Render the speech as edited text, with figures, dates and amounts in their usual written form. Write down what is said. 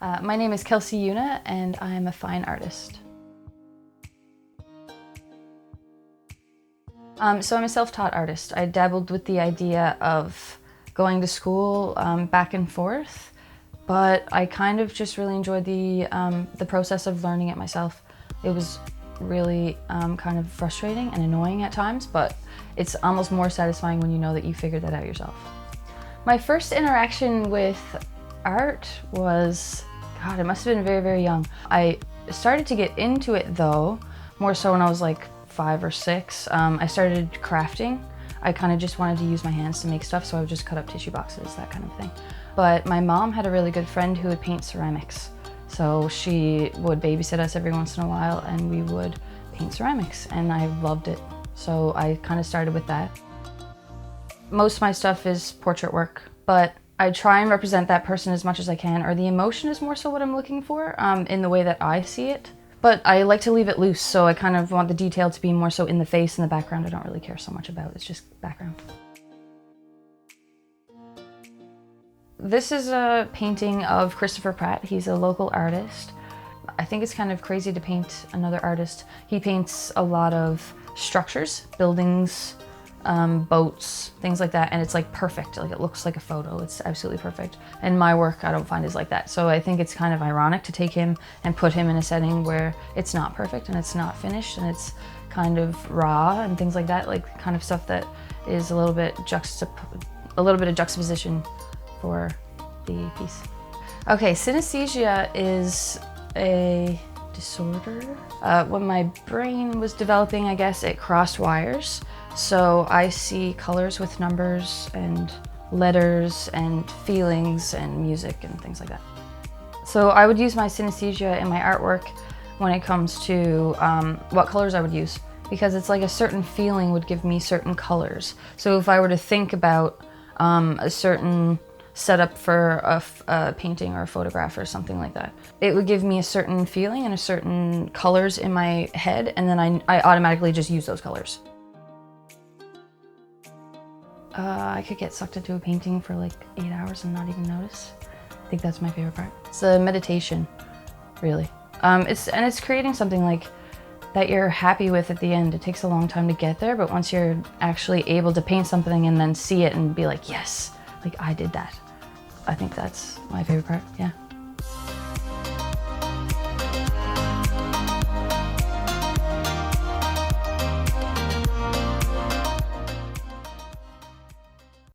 My name is Kelsey Una, and I am a fine artist. So I'm a self-taught artist. I dabbled with the idea of going to school back and forth, but I kind of just really enjoyed the process of learning it myself. It was really kind of frustrating and annoying at times, but it's almost more satisfying when you know that you figured that out yourself. My first interaction with art was, God, it must have been very, very young. I started to get into it though, more so when I was like 5 or 6. I started crafting. I kind of just wanted to use my hands to make stuff, so I would just cut up tissue boxes, that kind of thing. But my mom had a really good friend who would paint ceramics. So she would babysit us every once in a while and we would paint ceramics, and I loved it. So I kind of started with that. Most of my stuff is portrait work, but I try and represent that person as much as I can, or the emotion is more so what I'm looking for in the way that I see it. But I like to leave it loose, so I kind of want the detail to be more so in the face and the background. I don't really care so much about, it's just background. This is a painting of Christopher Pratt. He's a local artist. I think it's kind of crazy to paint another artist. He paints a lot of structures, buildings, boats, things like that, and it's like perfect. Like, it looks like a photo. It's absolutely perfect. And my work, I don't find, is like that. So I think it's kind of ironic to take him and put him in a setting where it's not perfect and it's not finished and it's kind of raw and things like that, like kind of stuff that is a little bit of juxtaposition for the piece. Okay, synesthesia is a disorder. When my brain was developing, I guess, it crossed wires. So I see colors with numbers and letters and feelings and music and things like that. So I would use my synesthesia in my artwork when it comes to what colors I would use, because it's like a certain feeling would give me certain colors. So if I were to think about a certain setup for a painting or a photograph or something like that, it would give me a certain feeling and a certain colors in my head, and then I automatically just use those colors. I could get sucked into a painting for like 8 hours and not even notice. I think that's my favorite part. It's a meditation, really. It's creating something like that you're happy with at the end. It takes a long time to get there, but once you're actually able to paint something and then see it and be like, yes, like I did that. I think that's my favorite part, yeah.